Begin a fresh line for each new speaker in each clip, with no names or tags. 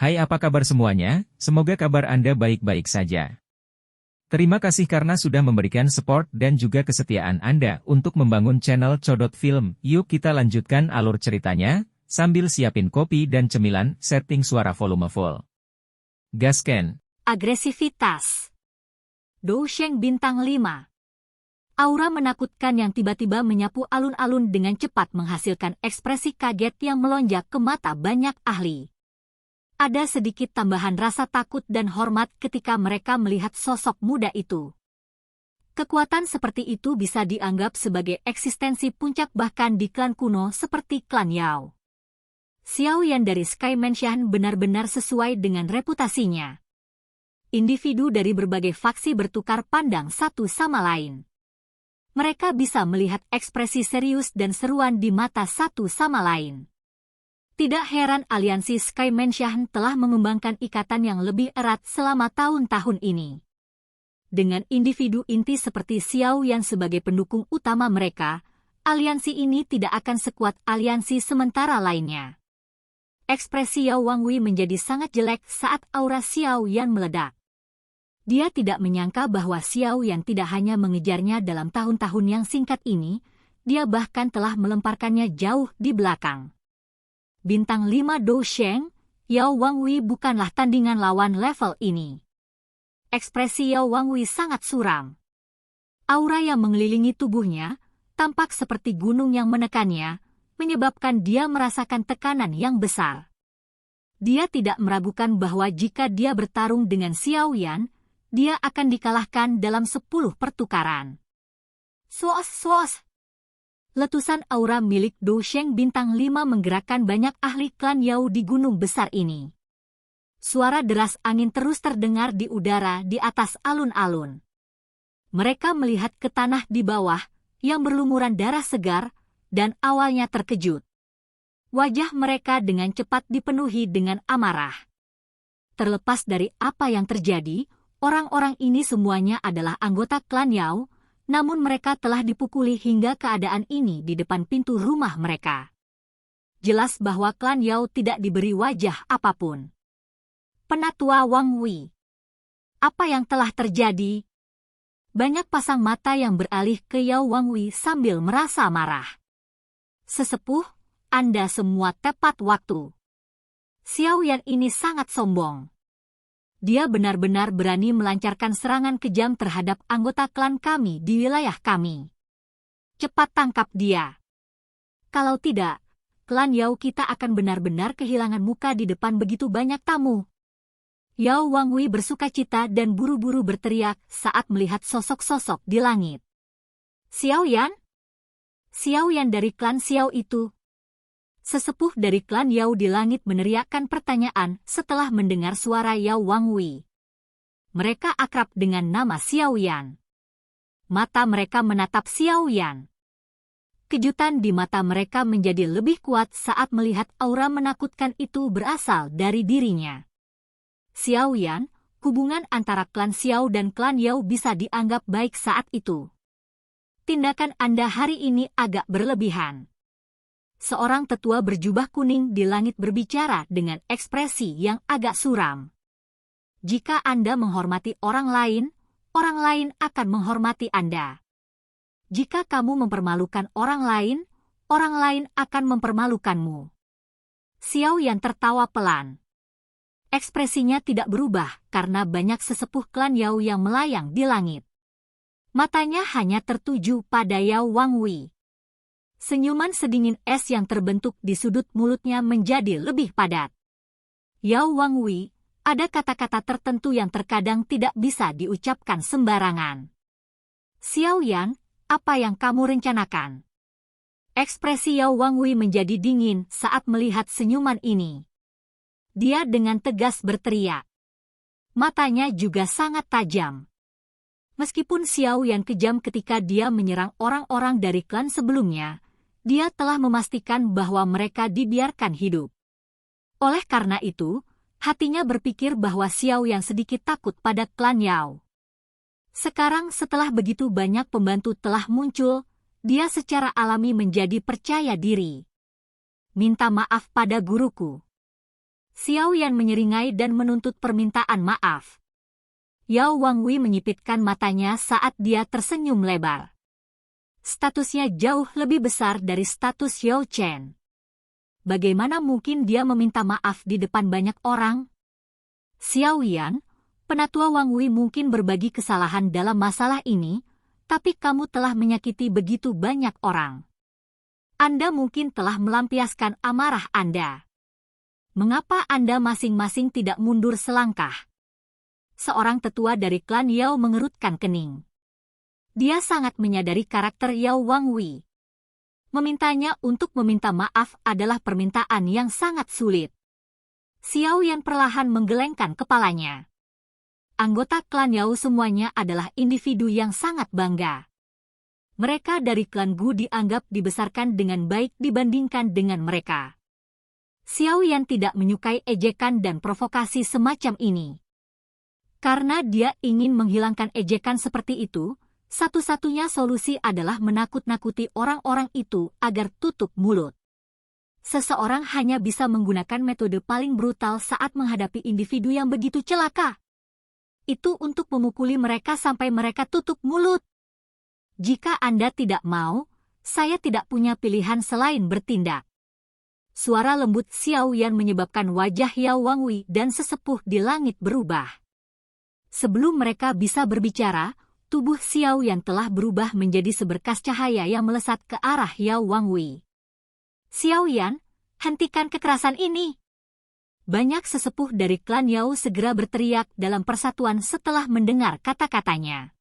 Hai, apa kabar semuanya? Semoga kabar Anda baik-baik saja. Terima kasih karena sudah memberikan support dan juga kesetiaan Anda untuk membangun channel Codot Film. Yuk kita lanjutkan alur ceritanya, sambil siapin kopi dan cemilan, setting suara volume full. Gasken.
Agresivitas. Dou Sheng bintang 5. Aura menakutkan yang tiba-tiba menyapu alun-alun dengan cepat menghasilkan ekspresi kaget yang melonjak ke mata banyak ahli. Ada sedikit tambahan rasa takut dan hormat ketika mereka melihat sosok muda itu. Kekuatan seperti itu bisa dianggap sebagai eksistensi puncak bahkan di klan kuno seperti klan Yao. Xiao Yan dari Sky Mansion benar-benar sesuai dengan reputasinya. Individu dari berbagai faksi bertukar pandang satu sama lain. Mereka bisa melihat ekspresi serius dan seruan di mata satu sama lain. Tidak heran aliansi Sky Mansion telah mengembangkan ikatan yang lebih erat selama tahun-tahun ini. Dengan individu inti seperti Xiao Yan sebagai pendukung utama mereka, aliansi ini tidak akan sekuat aliansi sementara lainnya. Ekspresi Yao Wangwei menjadi sangat jelek saat aura Xiao Yan meledak. Dia tidak menyangka bahwa Xiao Yan tidak hanya mengejarnya dalam tahun-tahun yang singkat ini, dia bahkan telah melemparkannya jauh di belakang. Bintang 5 Dou Sheng, Yao Wangwei bukanlah tandingan lawan level ini. Ekspresi Yao Wangwei sangat suram. Aura yang mengelilingi tubuhnya, tampak seperti gunung yang menekannya, menyebabkan dia merasakan tekanan yang besar. Dia tidak meragukan bahwa jika dia bertarung dengan Xiao Yan, dia akan dikalahkan dalam 10 pertukaran. Swos. Letusan aura milik Dou Sheng bintang 5 menggerakkan banyak ahli klan Yao di gunung besar ini. Suara deras angin terus terdengar di udara di atas alun-alun. Mereka melihat ke tanah di bawah, yang berlumuran darah segar, dan awalnya terkejut. Wajah mereka dengan cepat dipenuhi dengan amarah. Terlepas dari apa yang terjadi, orang-orang ini semuanya adalah anggota klan Yao, namun mereka telah dipukuli hingga keadaan ini di depan pintu rumah mereka. Jelas bahwa klan Yao tidak diberi wajah apapun. Penatua Wangwei. Apa yang telah terjadi? Banyak pasang mata yang beralih ke Yao Wangwei sambil merasa marah. Sesepuh, Anda semua tepat waktu. Xiao Yan ini sangat sombong. Dia benar-benar berani melancarkan serangan kejam terhadap anggota klan kami di wilayah kami. Cepat tangkap dia. Kalau tidak, klan Yao kita akan benar-benar kehilangan muka di depan begitu banyak tamu. Yao Wangwei bersukacita dan buru-buru berteriak saat melihat sosok-sosok di langit. Xiao Yan? Xiao Yan dari klan Xiao itu. Sesepuh dari klan Yao di langit meneriakkan pertanyaan setelah mendengar suara Yao Wangwei. Mereka akrab dengan nama Xiao Yan. Mata mereka menatap Xiao Yan. Kejutan di mata mereka menjadi lebih kuat saat melihat aura menakutkan itu berasal dari dirinya. Xiao Yan, hubungan antara klan Xiao dan klan Yao bisa dianggap baik saat itu. Tindakan Anda hari ini agak berlebihan. Seorang tetua berjubah kuning di langit berbicara dengan ekspresi yang agak suram. Jika Anda menghormati orang lain akan menghormati Anda. Jika kamu mempermalukan orang lain akan mempermalukanmu. Xiao Yan tertawa pelan. Ekspresinya tidak berubah karena banyak sesepuh klan Yao yang melayang di langit. Matanya hanya tertuju pada Yao Wangwei. Senyuman sedingin es yang terbentuk di sudut mulutnya menjadi lebih padat. Yao Wangwei, ada kata-kata tertentu yang terkadang tidak bisa diucapkan sembarangan. Xiao Yan, apa yang kamu rencanakan? Ekspresi Yao Wangwei menjadi dingin saat melihat senyuman ini. Dia dengan tegas berteriak. Matanya juga sangat tajam. Meskipun Xiao Yan kejam ketika dia menyerang orang-orang dari klan sebelumnya, dia telah memastikan bahwa mereka dibiarkan hidup. Oleh karena itu, hatinya berpikir bahwa Xiao Yan sedikit takut pada klan Yao. Sekarang setelah begitu banyak pembantu telah muncul, dia secara alami menjadi percaya diri. Minta maaf pada guruku. Xiao Yan menyeringai dan menuntut permintaan maaf. Yao Wangwei menyipitkan matanya saat dia tersenyum lebar. Statusnya jauh lebih besar dari status Yao Chen. Bagaimana mungkin dia meminta maaf di depan banyak orang? Xiao Yan, penatua Wangwei mungkin berbagi kesalahan dalam masalah ini, tapi kamu telah menyakiti begitu banyak orang. Anda mungkin telah melampiaskan amarah Anda. Mengapa Anda masing-masing tidak mundur selangkah? Seorang tetua dari klan Yao mengerutkan kening. Dia sangat menyadari karakter Yao Wangwei. Memintanya untuk meminta maaf adalah permintaan yang sangat sulit. Xiao Yan perlahan menggelengkan kepalanya. Anggota klan Yao semuanya adalah individu yang sangat bangga. Mereka dari klan Gu dianggap dibesarkan dengan baik dibandingkan dengan mereka. Xiao Yan tidak menyukai ejekan dan provokasi semacam ini. Karena dia ingin menghilangkan ejekan seperti itu, satu-satunya solusi adalah menakut-nakuti orang-orang itu agar tutup mulut. Seseorang hanya bisa menggunakan metode paling brutal saat menghadapi individu yang begitu celaka. Itu untuk memukuli mereka sampai mereka tutup mulut. Jika Anda tidak mau, saya tidak punya pilihan selain bertindak. Suara lembut Xiao Yan menyebabkan wajah Yao Wangwei dan sesepuh di langit berubah. Sebelum mereka bisa berbicara, tubuh Xiao Yan telah berubah menjadi seberkas cahaya yang melesat ke arah Yao Wangwei. Xiao Yan, hentikan kekerasan ini. Banyak sesepuh dari klan Yao segera berteriak dalam persatuan setelah mendengar kata-katanya.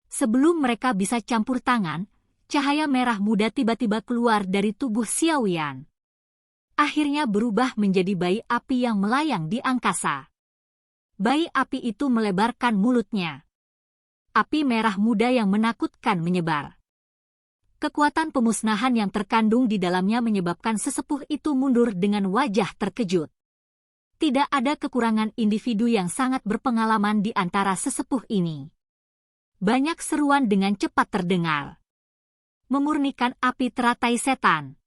Sebelum mereka bisa campur tangan, cahaya merah muda tiba-tiba keluar dari tubuh Xiao Yan. Akhirnya berubah menjadi bayi api yang melayang di angkasa. Bayi api itu melebarkan mulutnya. Api merah muda yang menakutkan menyebar. Kekuatan pemusnahan yang terkandung di dalamnya menyebabkan sesepuh itu mundur dengan wajah terkejut. Tidak ada kekurangan individu yang sangat berpengalaman di antara sesepuh ini. Banyak seruan dengan cepat terdengar. Memurnikan api teratai setan.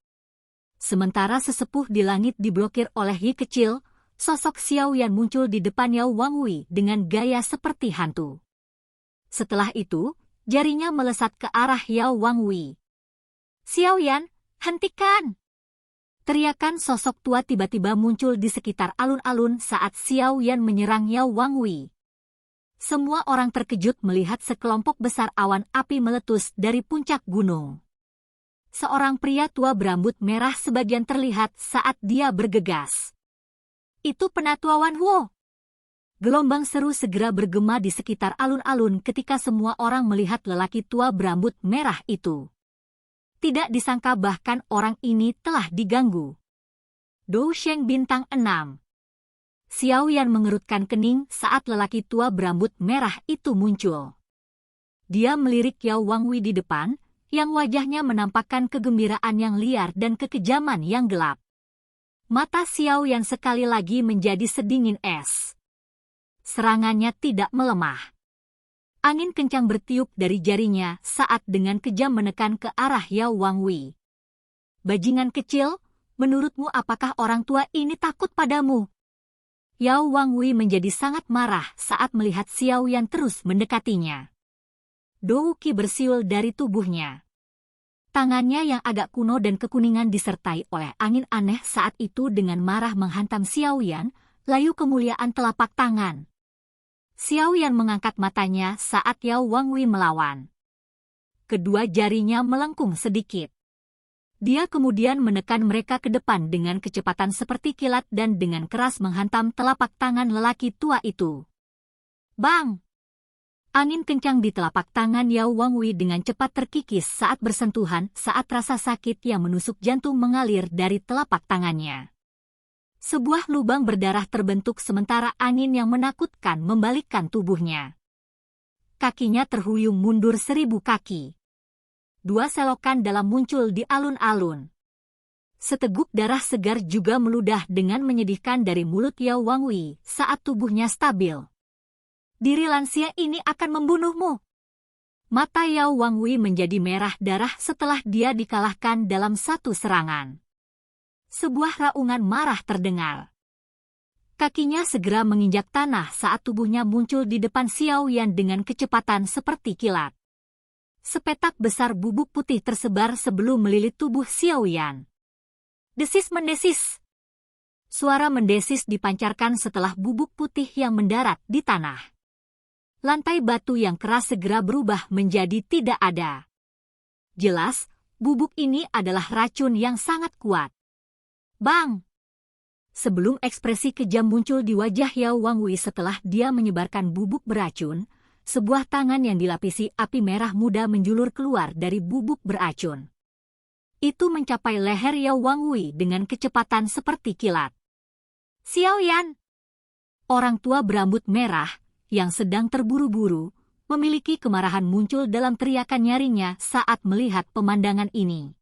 Sementara sesepuh di langit diblokir oleh Yi kecil, sosok Xiao Yan muncul di depan Yao Wangwei dengan gaya seperti hantu. Setelah itu, jarinya melesat ke arah Yao Wangwei. Xiao Yan, hentikan! Teriakan sosok tua tiba-tiba muncul di sekitar alun-alun saat Xiao Yan menyerang Yao Wangwei. Semua orang terkejut melihat sekelompok besar awan api meletus dari puncak gunung. Seorang pria tua berambut merah sebagian terlihat saat dia bergegas. Itu penatua Wan Huo. Gelombang seru segera bergema di sekitar alun-alun ketika semua orang melihat lelaki tua berambut merah itu. Tidak disangka bahkan orang ini telah diganggu. Dou Sheng bintang 6. Xiao Yan mengerutkan kening saat lelaki tua berambut merah itu muncul. Dia melirik Yao Wangwei di depan, yang wajahnya menampakkan kegembiraan yang liar dan kekejaman yang gelap. Mata Xiao Yan sekali lagi menjadi sedingin es. Serangannya tidak melemah. Angin kencang bertiup dari jarinya saat dengan kejam menekan ke arah Yao Wangwei. Bajingan kecil, menurutmu apakah orang tua ini takut padamu? Yao Wangwei menjadi sangat marah saat melihat Xiao Yan terus mendekatinya. Dou Qi bersiul dari tubuhnya. Tangannya yang agak kuno dan kekuningan disertai oleh angin aneh saat itu dengan marah menghantam Xiao Yan, layu kemuliaan telapak tangan. Xiao Yan mengangkat matanya saat Yao Wangwei melawan. Kedua jarinya melengkung sedikit. Dia kemudian menekan mereka ke depan dengan kecepatan seperti kilat dan dengan keras menghantam telapak tangan lelaki tua itu. Bang! Angin kencang di telapak tangan Yao Wangwei dengan cepat terkikis saat bersentuhan saat rasa sakit yang menusuk jantung mengalir dari telapak tangannya. Sebuah lubang berdarah terbentuk sementara angin yang menakutkan membalikkan tubuhnya. Kakinya terhuyung mundur 1000 kaki. 2 selokan dalam muncul di alun-alun. Seteguk darah segar juga meludah dengan menyedihkan dari mulut Yao Wangwei saat tubuhnya stabil. Diri lansia ini akan membunuhmu. Mata Yao Wangwei menjadi merah darah setelah dia dikalahkan dalam satu serangan. Sebuah raungan marah terdengar. Kakinya segera menginjak tanah saat tubuhnya muncul di depan Xiao Yan dengan kecepatan seperti kilat. Sepetak besar bubuk putih tersebar sebelum melilit tubuh Xiao Yan. Desis-mendesis. Suara mendesis dipancarkan setelah bubuk putih yang mendarat di tanah. Lantai batu yang keras segera berubah menjadi tidak ada. Jelas, bubuk ini adalah racun yang sangat kuat. Bang! Sebelum ekspresi kejam muncul di wajah Yao Wangwei setelah dia menyebarkan bubuk beracun, sebuah tangan yang dilapisi api merah muda menjulur keluar dari bubuk beracun. Itu mencapai leher Yao Wangwei dengan kecepatan seperti kilat. Xiao Yan! Orang tua berambut merah, yang sedang terburu-buru, memiliki kemarahan muncul dalam teriakan nyaringnya saat melihat pemandangan ini.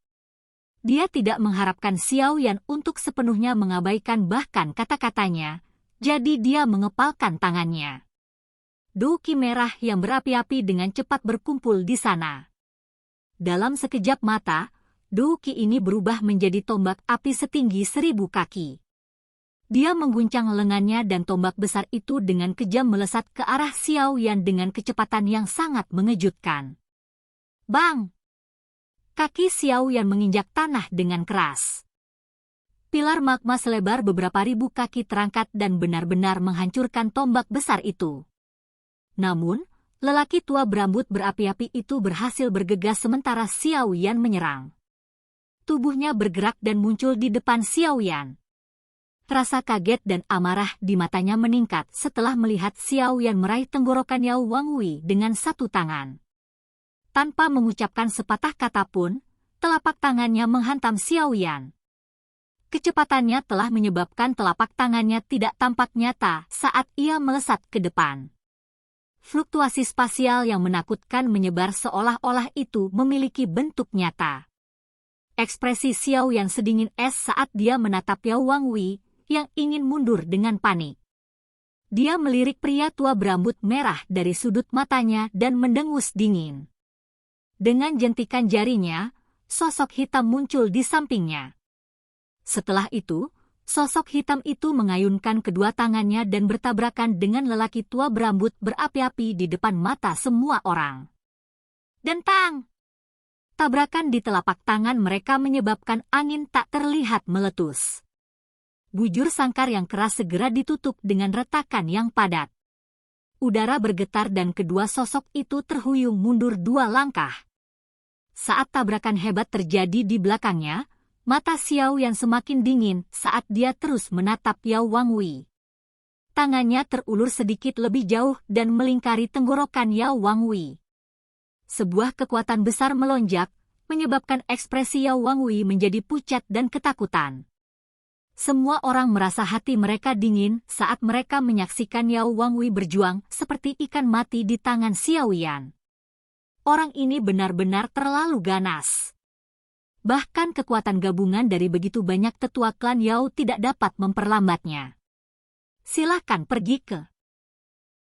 Dia tidak mengharapkan Xiao Yan untuk sepenuhnya mengabaikan bahkan kata-katanya, jadi dia mengepalkan tangannya. Douki merah yang berapi-api dengan cepat berkumpul di sana. Dalam sekejap mata, douki ini berubah menjadi tombak api setinggi 1000 kaki. Dia mengguncang lengannya dan tombak besar itu dengan kejam melesat ke arah Xiao Yan dengan kecepatan yang sangat mengejutkan. Bang! Kaki Xiao Yan menginjak tanah dengan keras. Pilar magma selebar beberapa ribu kaki terangkat dan benar-benar menghancurkan tombak besar itu. Namun, lelaki tua berambut berapi-api itu berhasil bergegas sementara Xiao Yan menyerang. Tubuhnya bergerak dan muncul di depan Xiao Yan. Rasa kaget dan amarah di matanya meningkat setelah melihat Xiao Yan meraih tenggorokan Yao Wangwei dengan satu tangan. Tanpa mengucapkan sepatah kata pun, telapak tangannya menghantam Xiao Yan. Kecepatannya telah menyebabkan telapak tangannya tidak tampak nyata saat ia melesat ke depan. Fluktuasi spasial yang menakutkan menyebar seolah-olah itu memiliki bentuk nyata. Ekspresi Xiao Yan sedingin es saat dia menatap Yao Wangwei yang ingin mundur dengan panik. Dia melirik pria tua berambut merah dari sudut matanya dan mendengus dingin. Dengan jentikan jarinya, sosok hitam muncul di sampingnya. Setelah itu, sosok hitam itu mengayunkan kedua tangannya dan bertabrakan dengan lelaki tua berambut berapi-api di depan mata semua orang. Dentang! Tabrakan di telapak tangan mereka menyebabkan angin tak terlihat meletus. Bujur sangkar yang keras segera ditutup dengan retakan yang padat. Udara bergetar dan kedua sosok itu terhuyung mundur 2 langkah. Saat tabrakan hebat terjadi di belakangnya, mata Xiao Yan semakin dingin saat dia terus menatap Yao Wangwei. Tangannya terulur sedikit lebih jauh dan melingkari tenggorokan Yao Wangwei. Sebuah kekuatan besar melonjak, menyebabkan ekspresi Yao Wangwei menjadi pucat dan ketakutan. Semua orang merasa hati mereka dingin saat mereka menyaksikan Yao Wangwei berjuang seperti ikan mati di tangan Xiao Yan. Orang ini benar-benar terlalu ganas. Bahkan kekuatan gabungan dari begitu banyak tetua klan Yao tidak dapat memperlambatnya. Silakan pergi ke.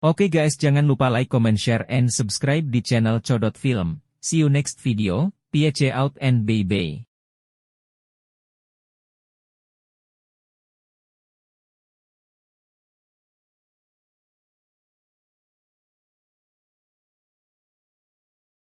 Oke guys, jangan lupa like, comment, share, and subscribe di channel Codot Film. See you next video. Peace out and bye-bye.